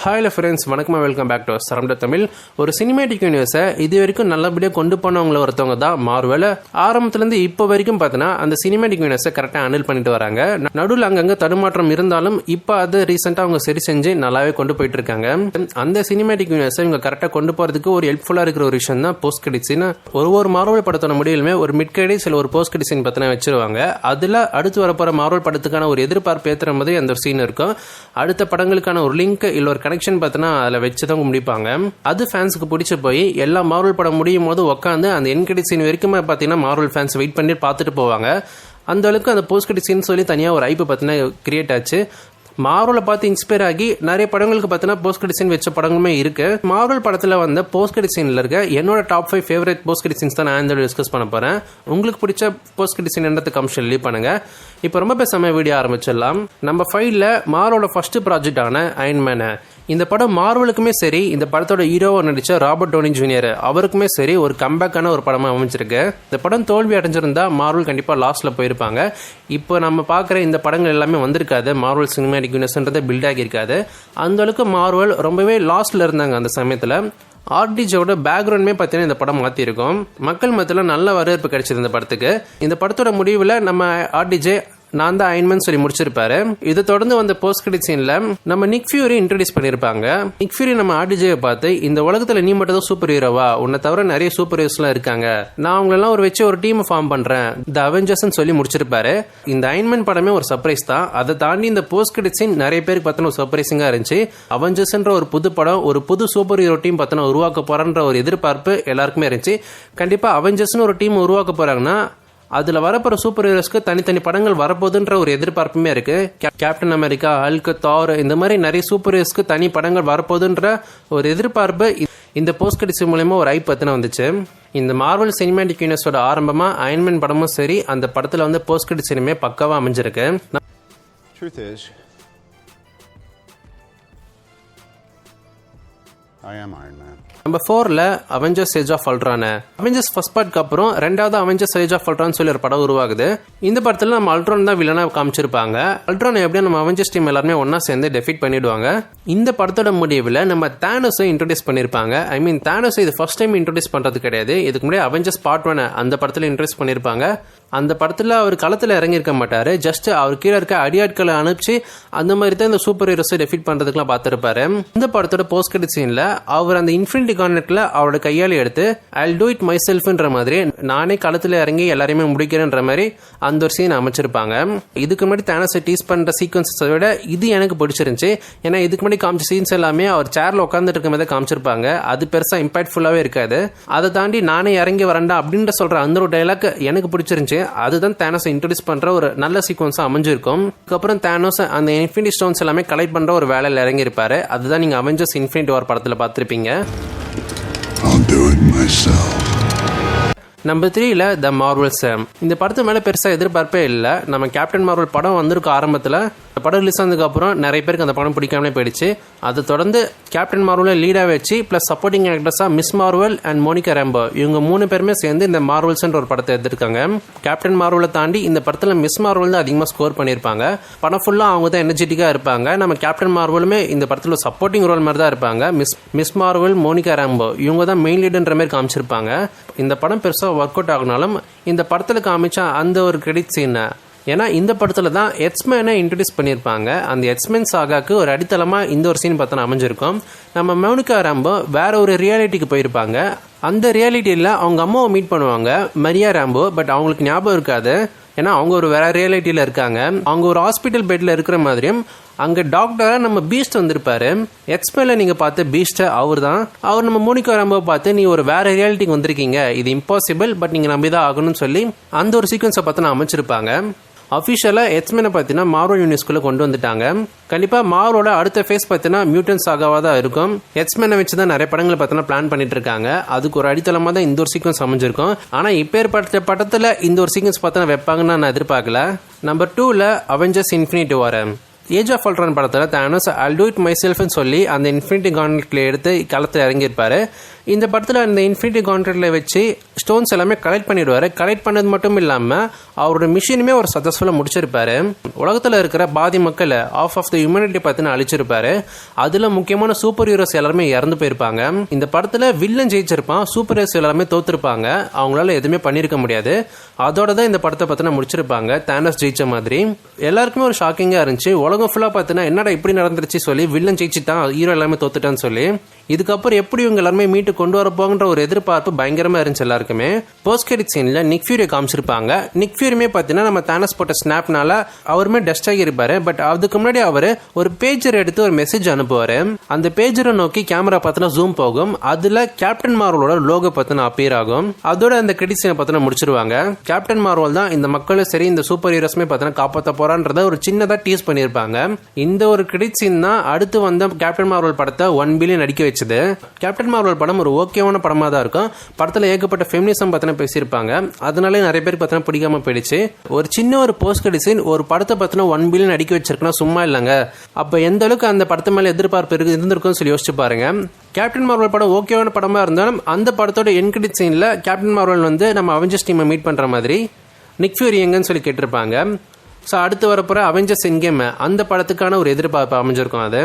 Hi friends, வணக்கம், welcome back to சரம்ட Tamil. ஒரு cinematic யூனிவர்ஸை இது வரைக்கும் நல்லபடியாக கொண்டு போனவங்கள ஒருத்தவங்க தான் மார்வெல். ஆரம்பத்துலேருந்து இப்போ வரைக்கும் பார்த்தீங்கன்னா அந்த சினிமேட்டிக் யூனிவர்ஸை கரெக்டாக ஹேண்டில் பண்ணிட்டு வராங்க. நடுவில் அங்கங்கே தடுமாற்றம் இருந்தாலும் இப்போ அது ரீசெண்டாக அவங்க சரி செஞ்சு நல்லாவே கொண்டு போயிட்டு இருக்காங்க. அந்த சினிமேட்டிக் யூனிவர்ஸை இவங்க கரெக்டாக கொண்டு போகிறதுக்கு ஒரு ஹெல்ப்ஃபுல்லாக இருக்கிற ஒரு விஷயம் தான் போஸ்ட் கிரெடிட்ஸ்னு. ஒரு மார்வல் படத்தோட முடியலுமே ஒரு மிட் கிரெடிட்ஸ் இல்லை ஒரு போஸ்ட் கிரெடிட்ஸ் பார்த்தீங்கன்னா வச்சிருவாங்க. அதில் அடுத்து வரப்போகிற மார்வல் படத்துக்கான ஒரு எதிர்பார்ப்பு ஏற்றுற மாதிரி அந்த ஒரு சீன் இருக்கும். அடுத்த படங்களுக்கான ஒரு லிங்க் இல்லை ஒரு கனெக்ஷன் பார்த்தீங்கன்னா அதில் வச்சு தான் முடிப்பாங்க. அது ஃபேன்ஸுக்கு பிடிச்சி போய் எல்லா மார்வல் படம் முடியும் போது உட்காந்து அந்த என் கிரெடிட் சீன் வரைக்கும் பார்த்தீங்கன்னா மார்வல் ஃபேன்ஸ் வெயிட் பண்ணி பார்த்துட்டு போவாங்க. அந்த அளவுக்கு அந்த போஸ்ட் கிரெடிட் சீன் சொல்லி தனியாக ஒரு ஐப்பு பார்த்தீங்கன்னா கிரியேட் ஆச்சு. மார்வலை பார்த்து இன்ஸ்பயர் ஆகி நிறைய படங்களுக்கு பார்த்தீங்கன்னா போஸ்ட் கிரெடிட் சீன் வச்ச படங்களுமே இருக்கு. மார்வல் படத்தில் வந்த போஸ்ட் கிரெடிட் சீன்ல இருக்க என்னோட top 5 favourite post credit scenes தான் நான் இந்த டிஸ்கஸ் பண்ண போறேன். உங்களுக்கு பிடிச்ச போஸ்ட் கிரெடிட் சீன் என்னது கமெண்ட்ல லீவ் பண்ணுங்க. இப்போ ரொம்ப பேசாம வீடியோ ஆரம்பிச்சிடலாம். நம்ம 5ல மார்வலோட ஃபர்ஸ்ட் ப்ராஜெக்ட் ஆன அயர்ன் மேன். இந்த படம் மார்வலுக்குமே சரி, இந்த படத்தோட ஹீரோவை நடிச்ச ராபர்ட் டவுனி ஜூனியர் அவருக்குமே சரி ஒரு கம்பேக்கான ஒரு படமா அமைஞ்சிருக்கு. இந்த படம் தோல்வி அடைஞ்சிருந்தா மார்வல் கண்டிப்பா லாஸ்ட்ல போயிருப்பாங்க. இப்போ நம்ம பார்க்குற இந்த படங்கள் எல்லாமே வந்திருக்காது. மார்வல் சினிமேட்டிக் யூனிவர்ஸ்ன்றதை பில்ட் ஆகியிருக்காது. அந்த அளவுக்கு மார்வல் ரொம்பவே லாஸ்ட்ல இருந்தாங்க. அந்த சமயத்தில் ஆர்டிஜோட பேக்ரவுண்டுமே பார்த்தீங்கன்னா இந்த படம் மாற்றிருக்கும். மக்கள் மத்தியில் நல்ல வரவேற்பு கிடைச்சது இந்த படத்துக்கு. இந்த படத்தோட முடிவில் நம்ம ஆர்டிஜே நான் தான் அயன்மேன் சொல்லி முடிச்சிருப்பாரு. இதை தொடர்ந்து வந்த போஸ்ட் கிரெடிட் சீன்ல நம்ம நிக் ஃபியூரி இன்ட்ரோடியூஸ் பண்ணிருப்பாங்க. நிக் ஃபியூரி நம்ம ஆர்டிஜேவை பார்த்து இந்த உலகத்துல நீ மட்டும் தான் சூப்பர் ஹீரோவா, உன்னை தவிர நிறைய சூப்பர் ஹீரோஸ்லாம் இருக்காங்க, நான் அவங்களெல்லாம் வச்சு ஒரு டீம் ஃபார்ம் பண்றேன், த அவெஞ்சர்ஸ் சொல்லி முடிச்சிருப்பாரு. இந்த அயன்மேன் படமே ஒரு சர்ப்ரைஸ் தான். அதை தாண்டி இந்த போஸ்ட் கிரெடிட் சீன் நிறைய பேருக்கு பார்த்தோன்னா ஒரு சர்ப்ரைசிங்கா இருந்துச்சு. அவெஞ்சர்ஸ்ன்ற ஒரு புது படம், ஒரு புது சூப்பர் ஹீரோ டீம் பார்த்தோன்னா உருவாக்க போறன்ற ஒரு எதிர்பார்ப்பு எல்லாருக்குமே இருந்துச்சு. கண்டிப்பா அவெஞ்சர்ஸ்னு ஒரு டீம் உருவாக்க போறாங்கன்னா அதுல வரப்போற சூப்பர் ஹீரோஸ்க்கு தனித்தனி படங்கள் வரப்போகுதுன்ற ஒரு எதிர்பார்ப்புமே இருக்கு. கேப்டன் அமெரிக்கா, ஹல்க், தார் இந்த மாதிரி நிறைய சூப்பர் ஹீரோஸ்க்கு தனி படங்கள் வரப்போகுதுன்ற ஒரு எதிர்பார்ப்பு இந்த போஸ்ட் கிரெடிட்ஸ் மூலமா ஒரு ஐப் பத்தின வந்துச்சு. இந்த மார்வல் சினிமேட்டிக் யூனிவர்ஸோட ஆரம்பமா அயன்மேன் படமும் சரி, அந்த படத்துல வந்து போஸ்ட் கிரெடிட்ஸ் சினிமே பக்காவா அமைஞ்சிருக்கு. நம்பர் 4ல Avengers age of Ultron. Avengers first பார்ட்க்கு அப்புறம் ரெண்டாவது அவெஞ்சர்ஸ் ஏஜ் ஆஃப் அல்ட்ரான் சொல்லி ஒரு படம் உருவாகுது. இந்த படத்துல நம்ம அல்ட்ரான் தான் வில்லனா காமிச்சிருப்பாங்க. அல்ட்ரான் எப்படியும் நம்ம அவெஞ்சர்ஸ் டீம் எல்லாருமே ஒன்னா சேர்ந்து டெஃபீட் பண்ணிடுவாங்க. இந்த படத்தோட முடிவில் நம்ம தானோஸை இன்ட்ரோடியூஸ் பண்ணிருப்பாங்க. ஐ மீன் தானோஸை இது ஃபர்ஸ்ட் டைம் இன்ட்ரோடியூஸ் பண்றது கிடையாது. இதுக்கு முன்னாடி அவெஞ்சர்ஸ் பார்ட் 1 அந்த படத்துல இன்ட்ரோடியூஸ் பண்ணிருப்பாங்க. அந்த படத்துல அவர் களத்துல இறங்கியிருக்க மாட்டாரு. ஜஸ்ட் அவர் கீழே இருக்க அடியாட்களை அனுப்பிச்சு அந்த மாதிரி தான் இந்த சூப்பர் ஹீரோஸை டெஃபீட் பண்றதுக்குலாம் பார்த்திருப்பாரு. இந்த படத்தோட போஸ்ட் கிரெடிட் சீன்ல அவர் அந்த இன்ஃபினிட்டி கார்னெட்ல அவரோட கையால எடுத்து I'll do it myselfன்ற மாதிரி நானே களத்துல இறங்கி எல்லாரையுமே முடிக்கிறேன்ற மாதிரி அந்த ஒரு சீன் அமைச்சிருப்பாங்க. இதுக்கு முன்னாடி தானோஸை டீஸ் பண்ற சீக்வன்ஸை விட இது எனக்கு பிடிச்சிருந்துச்சு. ஏன்னா இதுக்கு முன்னாடி காமிச்ச சீன்ஸ் எல்லாமே அவர் சேர்ல உட்காந்துட்டு இருக்க மாதிரி காமிச்சிருப்பாங்க. அது பெருசா இம்பாக்ட்ஃபுல்லாவே இருக்காது. அதை தாண்டி நானே இறங்கி வரேன்டா அப்படின்ற சொல்ற அந்த ஒரு டைலாக் எனக்கு பிடிச்சிருந்துச்சு. அதுதான் தானோஸை இன்ட்ரோடியூஸ் பண்ற ஒரு நல்ல சீக்வன்ஸா அமைஞ்சிருக்கும். அதுக்கப்புறம் தானோஸ் அந்த இன்ஃபினிட்டி ஸ்டோன்ஸ் எல்லாமே கலெக்ட் பண்ற ஒரு வேலையில் இறங்கி இருப்பாரு. அதுதான் நீங்க அவெஞ்சர்ஸ் இன்ஃபினிட்டி வார் படத்துல பார்த்திருப்பீங்க. நம்பர் 3ல த மார்வல்ஸ். இந்த படத்து மேல பெருசா எதிர்பார்ப்பே இல்லை. நம்ம கேப்டன் மார்வல் படம் வந்திருக்க ஆரம்பத்துல படம் ரிலீஸ் ஆனதுக்கு அப்புறம் நிறைய பேருக்கு அந்த படம் பிடிக்காமலே போயிடுச்சு. அதை தொடர்ந்து கேப்டன் மார்வலை லீடா வச்சு பிளஸ் சப்போர்ட்டிங் ஆக்டர்ஸா Miss Marvel and Monica Rambeau இவங்க 3 பேருமே சேர்ந்து இந்த மார்வல்ஸ்ன்ற ஒரு படத்தை எடுத்திருக்காங்க. கேப்டன் மார்வலை தாண்டி இந்த படத்துல மிஸ் மார்வல் தான் அதிகமா ஸ்கோர் பண்ணியிருப்பாங்க. படம் ஃபுல்லா அவங்க தான் எனர்ஜெட்டிக்கா இருப்பாங்க. நம்ம கேப்டன் மார்வலுமே இந்த படத்துல சப்போர்ட்டிங் ரோல் மாதிரி தான் இருப்பாங்க. மிஸ் மார்வல், மோனிகா ரேம்போ இவங்க தான் மெயின் லீடுன்ற மாதிரி காமிச்சிருப்பாங்க. இந்த படம் பெருசா ஒர்க் அவுட் ஆகினாலும் இந்த படத்துல காமிச்ச அந்த ஒரு கிரெடிட் சீன், ஏன்னா இந்த படத்துல தான் எக்ஸ்மேனை இன்ட்ரோடியூஸ் பண்ணியிருப்பாங்க. அந்த எக்ஸ்மேன் சாகாக்கு ஒரு அடித்தளமா இந்த ஒரு சீன் பார்த்தா அமைஞ்சிருக்கும். நம்ம மோனிகா ரேம்போ வேற ஒரு ரியாலிட்டிக்கு போயிருப்பாங்க. அந்த ரியாலிட்டியில அவங்க அம்மாவை மீட் பண்ணுவாங்க, மரியா ரேம்போ. பட் அவங்களுக்கு ஞாபகம் இருக்காது, ஏன்னா அவங்க ஒரு வேற ரியாலிட்டியில இருக்காங்க. அவங்க ஒரு ஹாஸ்பிட்டல் பெட்ல இருக்கிற மாதிரியும் அங்க டாக்டரா நம்ம பீஸ்ட் வந்திருப்பாரு. எக்ஸ்மேல நீங்க பார்த்த பீஸ்ட் அவர் தான். அவர் நம்ம மோனிகா ரேம்போ பார்த்து நீ ஒரு வேற ரியாலிட்டிக்கு வந்திருக்கீங்க, இது இம்பாசிபிள், பட் நீங்க நம்பிதான் ஆகணும்னு சொல்லி அந்த ஒரு சீக்வன்ஸை பார்த்து நான் அமைச்சிருப்பாங்க. அஃபிஷியலா எக்ஸ்மேனை பார்த்தீங்கன்னா மார்வல் யூனிவர்ஸ்குள்ள கொண்டு வந்துட்டாங்க. கண்டிப்பா மார்வலோட அடுத்த ஃபேஸ் பார்த்தீங்கன்னா மியூட்டன்ஸ் சாகாவா தான் இருக்கும். எக்ஸ்மேனை வச்சு தான் நிறைய படங்களை பார்த்தீங்கன்னா பிளான் பண்ணிட்டு இருக்காங்க. அதுக்கு ஒரு அடித்தளமா தான் இந்த ஒரு சீக்வன்ஸ் அமைஞ்சிருக்கும். ஆனா இப்பேற்பட்ட படத்துல இந்த ஒரு சீக்வன்ஸ் பார்த்தா வைப்பாங்கன்னு நான் எதிர்பார்க்கல. நம்பர் 2ல Avengers infinity war. Age of Ultron படத்துல Thanos I'll do it myself சொல்லி அந்த இன்ஃபினிட்டி கான்ஃப்ளிக்ட்ல எடுத்து களத்தில் இறங்கியிருப்பாரு. இந்த படத்தில் இந்த இன்ஃபினிட்டி கான்ட்ராக்டில் வச்சு ஸ்டோன்ஸ் எல்லாமே கலெக்ட் பண்ணிடுவார். கலெக்ட் பண்ணது மட்டும் இல்லாமல் அவரோட மிஷினுமே ஒரு சக்ஸஸ்ஃபுல்லாக முடிச்சிருப்பாரு. உலகத்தில் இருக்கிற பாதி மக்களை ஆஃப் த ஹியூமனிட்டி பார்த்துன்னு அழிச்சிருப்பாரு. அதில் முக்கியமான சூப்பர் ஹீரோஸ் எல்லாருமே இறந்து போயிருப்பாங்க. இந்த படத்தில் வில்லன் ஜெயிச்சிருப்பான், சூப்பர் ஹீரோஸ் எல்லாருமே தோத்துருப்பாங்க, அவங்களால எதுவுமே பண்ணியிருக்க முடியாது. அதோட தான் இந்த படத்தை பார்த்தினா முடிச்சிருப்பாங்க, தானோஸ் ஜெயிச்ச மாதிரி. எல்லாருக்குமே ஒரு ஷாக்கிங்காக இருந்துச்சு. உலகம் ஃபுல்லாக பார்த்தினா என்னடா இப்படி நடந்துருச்சு சொல்லி, வில்லன் ஜெயிச்சுட்டான், ஹீரோ எல்லாமே தோத்துட்டான்னு சொல்லி. இதுக்கப்புறம் எப்படி இவங்க எல்லாருமே மீட்டு கொண்டு வரப்போங்கிற ஒரு எதிர்பார்ப்பு பயங்கரமா இருந்துச்சு எல்லாருக்குமே. போஸ்ட் கிரெடிட் சீன்ல நிக் ஃபியூரியை காமிச்சிருப்பாங்க. நிக் ஃபியூரியுமே பார்த்தீங்கன்னா நம்ம தானோஸ் போட்ட ஸ்னாப்னால அவருமே டஸ்ட் ஆகியிருப்பாரு. பட் அதுக்கு முன்னாடி அவர் ஒரு பேஜர் எடுத்து ஒரு மெசேஜ் அனுப்புவாரு. அந்த பேஜரை நோக்கி கேமரா பார்த்தீங்கன்னா ஜூம் போகும். அதுல கேப்டன் மார்வலோட லோகோ பார்த்தீங்கன்னா அப்பியர் ஆகும். அதோட அந்த கிரெடிட் சீனை பார்த்தீங்கன்னா முடிச்சிருவாங்க. கேப்டன் மார்வல் தான் இந்த மக்களும் சரி இந்த சூப்பர் ஹீரோஸ்மே பார்த்தீங்கன்னா காப்பாற்ற போறான்றத ஒரு சின்னதா டீஸ் பண்ணியிருப்பாங்க. இந்த ஒரு கிரெடிட் சீன் தான் அடுத்து வந்த கேப்டன் மார்வல் படத்தை 1 பில்லியன் அடிக்க வச்சு. கேப்டன் மார்வல் படம் ஒரு ஓகேவான படமா தான் இருக்கும். படத்துல ஏகப்பட்ட ஃபெமினிசம் பத்தின பேசியிருப்பாங்க. அதனால நிறைய பேருக்கு பத்தின பிடிக்காம போயிடுச்சு. ஒரு சின்ன ஒரு போஸ்ட் கிரெடிட் சீன் ஒரு படத்தை பத்தின 1 பில்லியன் அடிக்க வச்சிருக்கா சும்மா இல்லைங்க. அப்ப எந்த அளவுக்கு அந்த படத்து மேல எதிர்பார்ப்பு இருந்திருக்கும் சொல்லி யோசிச்சு பாருங்க. கேப்டன் மார்வல் படம் ஓகேவான படமா இருந்தாலும் அந்த படத்தோட என் கிரெடிட் சீன்ல கேப்டன் மார்வல் வந்து நம்ம அவெஞ்சர்ஸ் டீமை மீட் பண்ற மாதிரி நிக் ஃபியூரி எங்கன்னு சொல்லி கேட்டிருப்பாங்க. ஸோ அடுத்து வரப்போற அவெஞ்சர்ஸ் என்கேம் அந்த படத்துக்கான ஒரு எதிர்பார்ப்பு அமைஞ்சிருக்கும். அது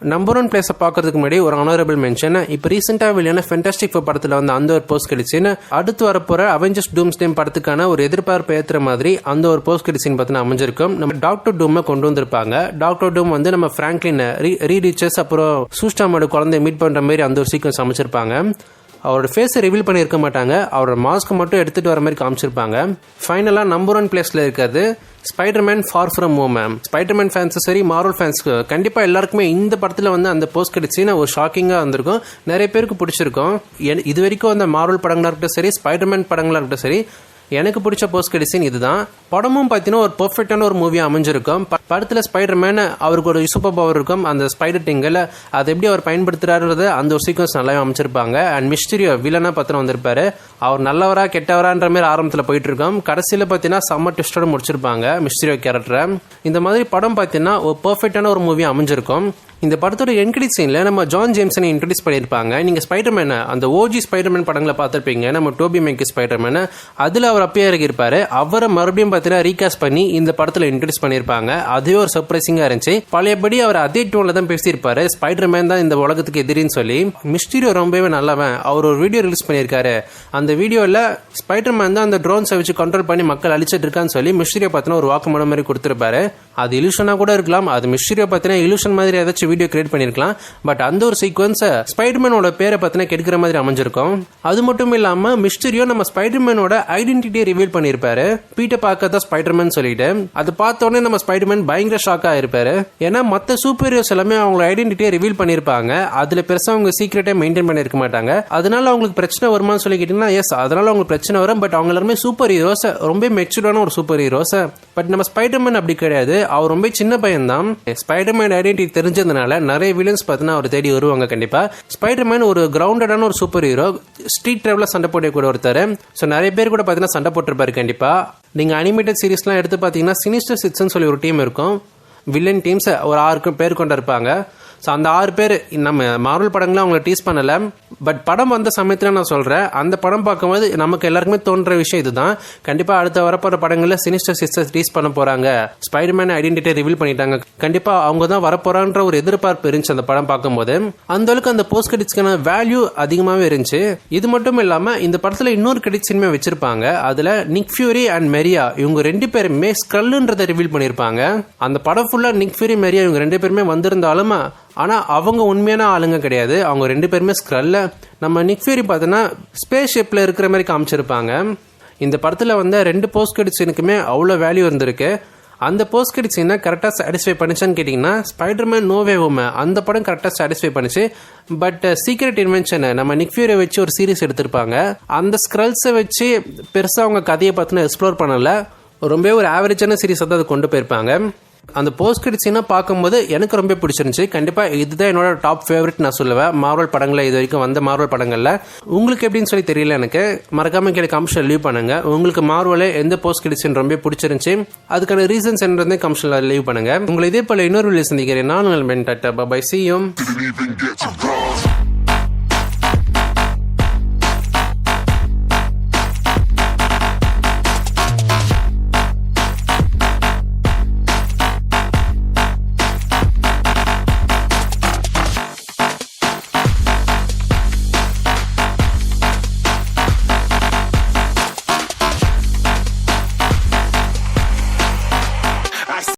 நம்பர் 1 பிளேஸை பார்க்கறதுக்கு முன்னாடி ஒரு ஆனரபிள் மென்ஷன். இப்போ ரீசெண்டாக வெளியான ஃபென்டாஸ்டிக் ஃபோர் படத்தில் வந்து அந்த ஒரு போஸ்ட் கிரெடிட்ஸின் அடுத்து வரப்போற அவெஞ்சர்ஸ் டூம்ஸ்டே படத்துக்கான ஒரு எதிர்பார்ப்பு ஏற்றுற மாதிரி அந்த ஒரு போஸ்ட் கிரெடிட்ஸின் பார்த்தீங்கன்னா அமைஞ்சிருக்கும். நம்ம டாக்டர் டூமை கொண்டு வந்திருப்பாங்க. டாக்டர் டூம் வந்து நம்ம பிராங்க்லின் ரீடிச்சர்ஸ் அப்புறம் சூஸ்டாமோட குழந்தைய மீட் பண்ற மாதிரி அந்த ஒரு சீக்வன்ஸ் அமைச்சிருப்பாங்க. அவரோட ஃபேஸை ரிவீல் பண்ணியிருக்க மாட்டாங்க, அவரோட மாஸ்க் மட்டும் எடுத்துட்டு வர மாதிரி காமிச்சிருப்பாங்க. ஃபைனலாக நம்பர் 1 பிளேஸ்ல இருக்கிறது Spiderman for from home. Spiderman fans சரி மார்வல் ஃபேன்ஸ்க்கு கண்டிப்பாக எல்லாருக்குமே இந்த படத்தில் வந்து அந்த போஸ்ட் கிரெடிட் சீன் ஒரு ஷாக்கிங்காக வந்திருக்கும். நிறைய பேருக்கு பிடிச்சிருக்கும். இது வரைக்கும் அந்த மார்வல் படங்களாக இருக்கட்டும் சரி ஸ்பைடர்மேன் படங்களாக இருக்கட்டும் சரி எனக்கு பிடிச்ச போஸ்ட் கிரெடிட் சீன் இதுதான். படமும் பார்த்தீங்கன்னா ஒரு பெர்ஃபெக்டான ஒரு மூவியா அமைஞ்சிருக்கும். படத்தில் ஸ்பைடர்மேன் அவருக்கு ஒரு சூப்பர் பவர் இருக்கும், அந்த ஸ்பைடர் டிங்கில் அதை எப்படி அவர் பயன்படுத்துறாருறது அந்த ஒரு சீக்வன்ஸ் நல்லாவே அமைச்சிருப்பாங்க. அண்ட் மிஸ்டீரியோ வில்லனா பத்திரம் வந்திருப்பாரு. அவர் நல்லவரா கெட்டவரான்ற மாதிரி ஆரம்பத்தில் போயிட்டு இருக்கோம். கடைசியில் பார்த்தீங்கன்னா செம்ம ட்விஸ்டோட முடிச்சிருப்பாங்க மிஸ்டீரியோ கேரக்டரை. இந்த மாதிரி படம் பார்த்தீங்கன்னா ஒரு பெர்ஃபெக்டான ஒரு மூவியா அமைஞ்சிருக்கும். இந்த படத்தோட என் கிரெடிட் சீன்ல நம்ம ஜான் ஜேம்சனை இன்ட்ரோடியூஸ் பண்ணியிருப்பாங்க. நீங்க ஸ்பைடர்மேன் அந்த ஓஜி ஸ்பைடர்மேன் படங்களை பார்த்திருப்பீங்க, நம்ம டோபி மேக்கி ஸ்பைடர்மேன். அதுல அவர் அப்பயே இருப்பாரு. அவரை மறுபடியும் பார்த்தீங்கன்னா ரீகாஸ்ட் பண்ணி இந்த படத்துல இன்ட்ரோடியூஸ் பண்ணியிருப்பாங்க. அதுவே ஒரு சர்ப்ரைசிங்கா இருந்துச்சு. பழையபடி அவர் அதே டோன்ல தான் பேசியிருப்பாரு, ஸ்பைடர்மேன் தான் இந்த உலகத்துக்கு எதிரின்னு சொல்லி. மிஸ்டீரியோ ரொம்பவே நல்லவன். அவர் ஒரு வீடியோ ரிலீஸ் பண்ணியிருக்காரு. அந்த வீடியோல ஸ்பைடர்மேன் தான் அந்த ட்ரோன்ஸை வச்சு கண்ட்ரோல் பண்ணி மக்கள் அழிச்சிட்டு இருக்கான்னு சொல்லி மிஸ்டீரியோ பார்த்தீங்கன்னா ஒரு வாக்குமூலம் மாதிரி கொடுத்திருப்பாரு. அது இலூஷனா கூட இருக்கலாம், அது மிஸ்டீரியோ பார்த்தீங்கன்னா இலூஷன் மாதிரி ஏதாச்சும் வீடியோ கிரியேட் பண்ணிருக்கலாம். பட் அந்த ஒரு சீக்வன்ஸ் ஸ்பைடர்மேனோட பேரை பார்த்தீங்கன்னா கெடுக்கிற மாதிரி அமைஞ்சிருக்கும். அது மட்டும் இல்லாம மிஸ்டீரியோ நம்ம ஸ்பைடர்மேனோட ஐடென்டிட்டியை ரிவீல் பண்ணிருப்பாரு. பீட்டர் பார்க்கர் தான் ஸ்பைடர்மேன் சொல்லிட்டு அது பார்த்த உடனே நம்ம ஸ்பைடர்மேன் பயங்கர ஷாக் ஆயிருப்பாரு. ஏன்னா மற்ற சூப்பர் ஹீரோஸ் எல்லாமே அவங்களோட ஐடென்டிட்டியை ரிவீல் பண்ணிருப்பாங்க. அதுல பெருசா அவங்க சீக்ரெட்டை மெயின்டைன் பண்ணிருக்க மாட்டாங்க. அதனால அவங்களுக்கு பிரச்சனை வருமானு சொல்லி கேட்டீங்கன்னா எஸ், அதனால அவங்களுக்கு பிரச்சனை வரும். பட் அவங்க எல்லாருமே சூப்பர் ஹீரோஸ், ரொம்ப மெச்சூர்டான ஒரு சூப்பர் ஹீரோஸ். பட் நம்ம ஸ்பைடர்மேன் அப்படி கிடையாது. அவர் ரொம்ப சின்ன பையன் தான். ஸ்பைடர்மேன் ஐடென்டிட்டி தெரிஞ்சதுனால நிறைய வில்லன்ஸ் பார்த்தீங்கன்னா அவர் தேடி வருவாங்க. கண்டிப்பா ஸ்பைடர்மேன் ஒரு கிரவுண்டடான ஒரு சூப்பர் ஹீரோ, ஸ்ட்ரீட் டிரைவ்ல சண்டை போடக்கூடிய ஒருத்தர். ஸோ நிறைய பேர் கூட பார்த்தீங்கன்னா சண்டை போட்டிருப்பாரு. கண்டிப்பா நீங்க அனிமேட்டட் சீரீஸ்லாம் எடுத்து பார்த்தீங்கன்னா சினிஸ்டர் சிக்ஸ்னு சொல்லி ஒரு டீம் இருக்கும். வில்லன் டீம்ஸ் ஒரு 6 பேர் கொண்டு இருப்பாங்க. ஸோ அந்த 6 பேர் நம்ம மார்வல் படங்களை அவங்கள டீஸ் பண்ணல. பட் படம் வந்த சமயத்தில் நான் சொல்றேன், அந்த படம் பார்க்கும்போது நமக்கு எல்லாருக்குமே தோன்ற விஷயம் இதுதான். கண்டிப்பா அடுத்த வரப்போற படங்களில் சினிஸ்டர் சிஸ்டர்ஸ் டீஸ் பண்ண போறாங்க, ஸ்பைடர்மேன் ஐடென்டிட்டியை ரிவீல் பண்ணிட்டாங்க, கண்டிப்பா அவங்க தான் வரப்போறான்ற ஒரு எதிர்பார்ப்பு இருந்துச்சு அந்த படம் பார்க்கும்போது. அந்த அளவுக்கு அந்த போஸ்ட் கிரெடிட்ஸ்க்கான வேல்யூ அதிகமாகவே இருந்துச்சு. இது மட்டும் இல்லாம இந்த படத்துல இன்னொரு கிரெடிட் சினிமா வச்சிருப்பாங்க. அதுல நிக் ஃபியூரி அண்ட் மெரியா இவங்க 2 பேருமே ஸ்க்ரல்ன்றதை ரிவீல் பண்ணிருப்பாங்க. அந்த படம் ஃபுல்லா நிக் ஃபியூரி மெரியா இவங்க 2 பேருமே வந்திருந்தாலும் ஆனா அவங்க உண்மையான ஆளுங்க கிடையாது. அவங்க 2 பேருமே ஸ்க்ரல்ல. நம்ம நிக் ஃபியூரி பார்த்தோன்னா ஸ்பேஸ் ஷிப்ல இருக்கிற மாதிரி காமிச்சிருப்பாங்க. இந்த படத்துல வந்து 2 போஸ்ட் கிரெடிட் சீனுக்குமே அவ்வளோ வேல்யூ இருந்திருக்கு. அந்த போஸ்ட் கிரெடிட் சீனை கரெக்டாக சாட்டிஸ்ஃபை பண்ணிச்சான்னு கேட்டிங்கன்னா ஸ்பைடர்மேன் நோ வே ஹோம் அந்த படம் கரெக்டாக சாட்டிஸ்ஃபை பண்ணிச்சு. பட் சீக்ரெட் இன்வென்ஷன் நம்ம நிக் ஃபியூரியை வச்சு ஒரு சீரிஸ் எடுத்திருப்பாங்க. அந்த ஸ்க்ரல்ஸை வச்சு பெருசாக அவங்க கதையை பார்த்துன்னு எக்ஸ்ப்ளோர் பண்ணல. ரொம்பவே ஒரு ஆவரேஜான சீரிஸை தான் அதை கொண்டு போயிருப்பாங்க. அந்த போஸ்ட் கிரெடிட் சீனை பார்க்கும்போது எனக்கு ரொம்ப பிடிச்சிருந்துச்சு. கண்டிப்பாக இதுதான் என்னோட டாப் ஃபேவரட் நான் சொல்லுவேன் மார்வல் படங்களில், இது வரைக்கும் வந்த மார்வல் படங்களில். உங்களுக்கு எப்படின்னு சொல்லி தெரியல எனக்கு. மறக்காம கீழே கமெண்ட்ஸில் லீவ் பண்ணுங்க. உங்களுக்கு மார்வலே எந்த போஸ்ட் கிரெடிட் சீன் ரொம்ப பிடிச்சிருந்துச்சு, அதுக்கான ரீசன்ஸ் என்னன்றதை கமெண்ட்ஸில் லீவ் பண்ணுங்க. உங்களை இதே போல இன்னொரு வீடியோ சந்திக்கிறேன். நான் உங்கள் டாட்டா பை, see you.